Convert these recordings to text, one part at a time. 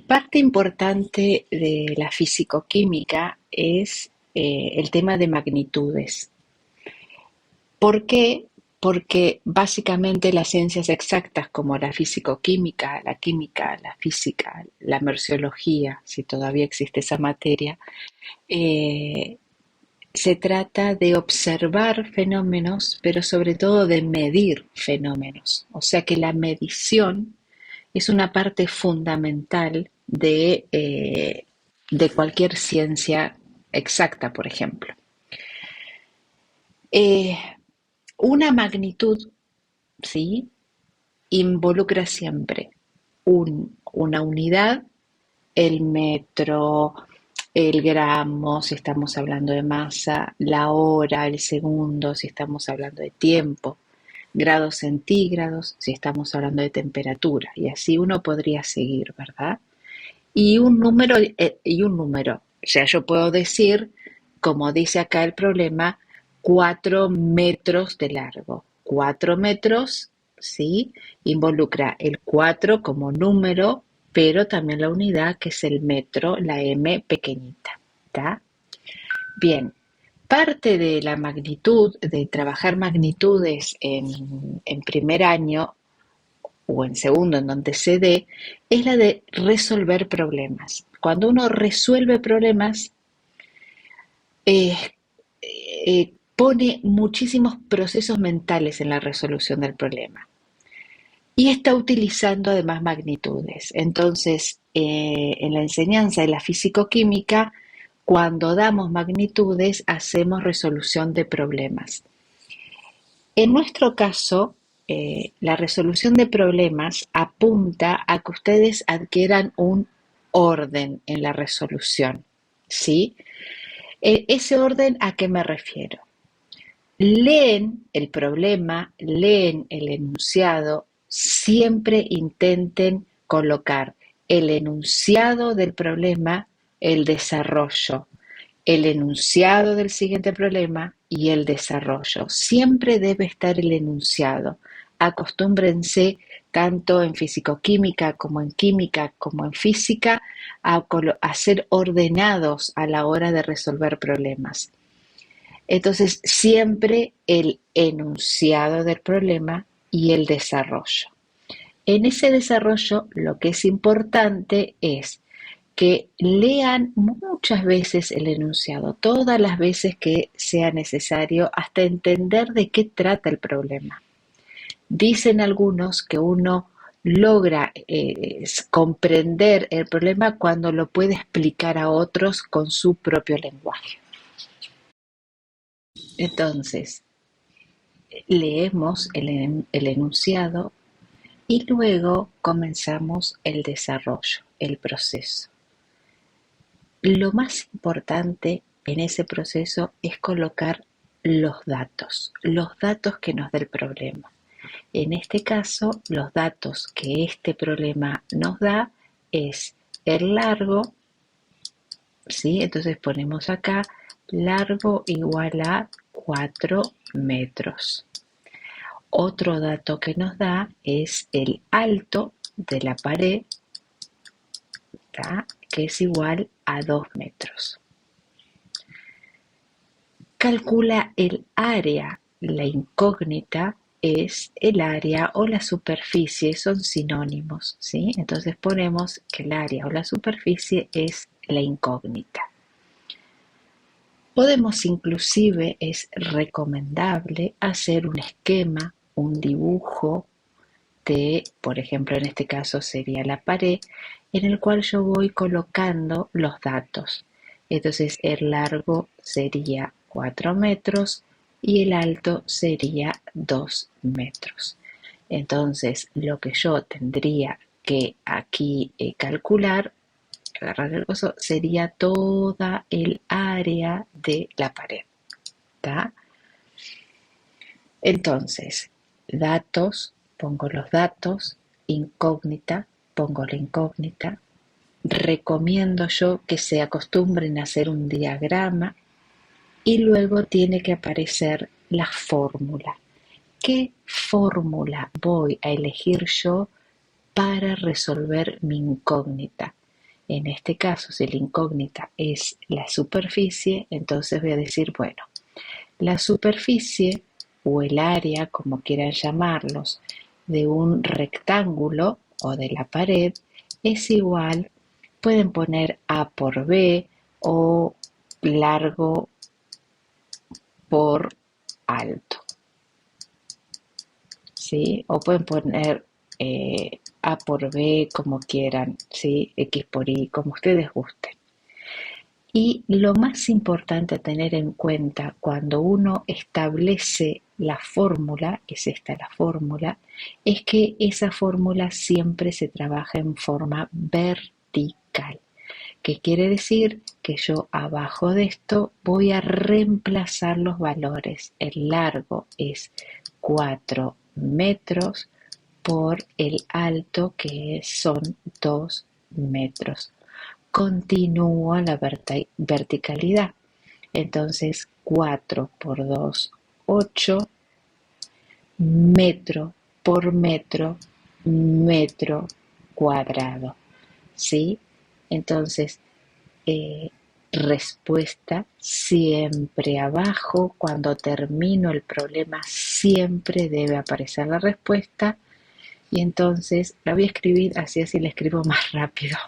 Parte importante de la fisicoquímica es el tema de magnitudes. ¿Por qué? Porque básicamente las ciencias exactas como la fisicoquímica, la química, la física, la merciología, si todavía existe esa materia, eh, se trata de observar fenómenos, pero sobre todo de medir fenómenos. O sea que la medición es una parte fundamental de cualquier ciencia exacta, por ejemplo. Eh, una magnitud, ¿sí? Involucra siempre una unidad, el metro, el gramo, si estamos hablando de masa, la hora, el segundo, si estamos hablando de tiempo, grados centígrados, si estamos hablando de temperatura, y así uno podría seguir, ¿verdad? Y un número. O sea, yo puedo decir, como dice acá el problema, 4 metros de largo. 4 metros, ¿sí? Involucra el 4 como número, pero también la unidad que es el metro, la m pequeñita. ¿Está? Bien. Parte de la magnitud, de trabajar magnitudes en primer año o en segundo, en donde se dé, es la de resolver problemas. Cuando uno resuelve problemas, eh, pone muchísimos procesos mentales en la resolución del problema y está utilizando además magnitudes. Entonces, en la enseñanza de la fisicoquímica, cuando damos magnitudes, hacemos resolución de problemas. En nuestro caso, la resolución de problemas apunta a que ustedes adquieran un orden en la resolución, ¿sí? Ese orden, ¿a qué me refiero? Leen el problema, leen el enunciado, siempre intenten colocar el enunciado del problema, el desarrollo, el enunciado del siguiente problema y el desarrollo. Siempre debe estar el enunciado. Acostúmbrense, tanto en fisicoquímica como en química como en física, a ser ordenados a la hora de resolver problemas. Entonces, siempre el enunciado del problema y el desarrollo. En ese desarrollo, lo que es importante es que lean muchas veces el enunciado, todas las veces que sea necesario, hasta entender de qué trata el problema. Dicen algunos que uno logra comprender el problema cuando lo puede explicar a otros con su propio lenguaje. Entonces, leemos el enunciado y luego comenzamos el desarrollo, el proceso. Lo más importante en ese proceso es colocar los datos que nos da el problema. En este caso, los datos que este problema nos da es el largo, ¿sí? Entonces ponemos acá largo igual a 4 metros. Otro dato que nos da es el alto de la pared, ¿tá? Que es igual a 2 metros. Calcula el área. La incógnita es el área o la superficie, son sinónimos, ¿sí? Entonces ponemos que el área o la superficie es la incógnita. Podemos inclusive, es recomendable hacer un esquema, un dibujo de, por ejemplo, en este caso sería la pared, en el cual yo voy colocando los datos. Entonces el largo sería 4 metros y el alto sería 2 metros. Entonces lo que yo tendría que aquí calcular, agarrar el coso, sería toda el área de la pared. ¿Tá? Entonces, datos, pongo los datos, incógnita, pongo la incógnita. Recomiendo yo que se acostumbren a hacer un diagrama y luego tiene que aparecer la fórmula. ¿Qué fórmula voy a elegir yo para resolver mi incógnita. En este caso, si la incógnita es la superficie, entonces voy a decir, bueno, la superficie o el área, como quieran llamarlos, de un rectángulo o de la pared es igual, pueden poner A por B o largo por alto, ¿sí? O pueden poner A por B como quieran, ¿sí? X por Y, como ustedes gusten. Y lo más importante a tener en cuenta cuando uno establece la fórmula, es esta la fórmula, es que esa fórmula siempre se trabaja en forma vertical. ¿Qué quiere decir? Que yo abajo de esto voy a reemplazar los valores. El largo es 4 metros por el alto que son 2 metros. Continúo la verticalidad. Entonces 4 por 2, 8, metro por metro, metro cuadrado. ¿Sí? Entonces, respuesta siempre abajo. Cuando termino el problema siempre debe aparecer la respuesta. Y entonces la voy a escribir así la escribo más rápido.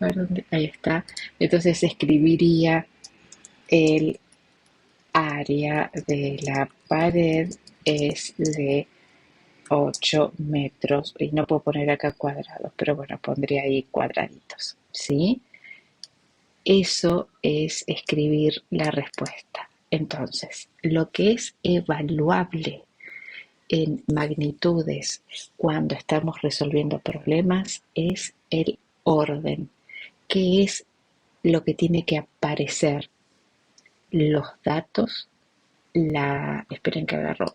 A ver dónde, ahí está. Entonces escribiría el área de la pared es de 8 metros. Y no puedo poner acá cuadrados, pero bueno, pondría ahí cuadraditos. ¿Sí? Eso es escribir la respuesta. Entonces, lo que es evaluable en magnitudes cuando estamos resolviendo problemas es el orden, que es lo que tiene que aparecer, los datos, esperen que agarro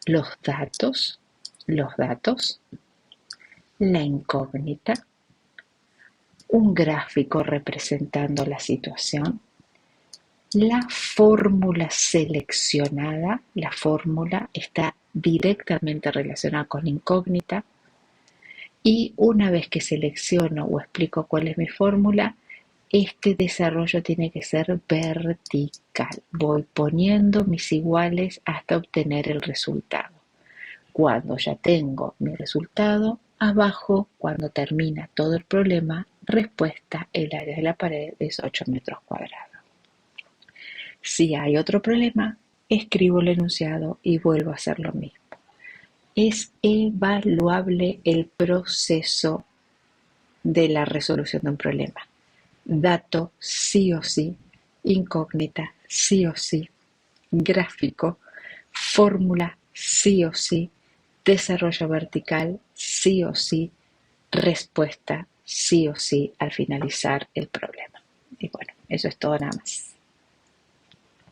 los datos, la incógnita, un gráfico representando la situación, la fórmula seleccionada, la fórmula está directamente relacionada con la incógnita, y una vez que selecciono o explico cuál es mi fórmula, este desarrollo tiene que ser vertical. Voy poniendo mis iguales hasta obtener el resultado. Cuando ya tengo mi resultado, abajo, cuando termina todo el problema, respuesta, el área de la pared es 8 metros cuadrados. Si hay otro problema, escribo el enunciado y vuelvo a hacer lo mismo. Es evaluable el proceso de la resolución de un problema. Dato sí o sí, incógnita sí o sí, gráfico, fórmula sí o sí, desarrollo vertical sí o sí, respuesta sí o sí al finalizar el problema. Y bueno, eso es todo nada más.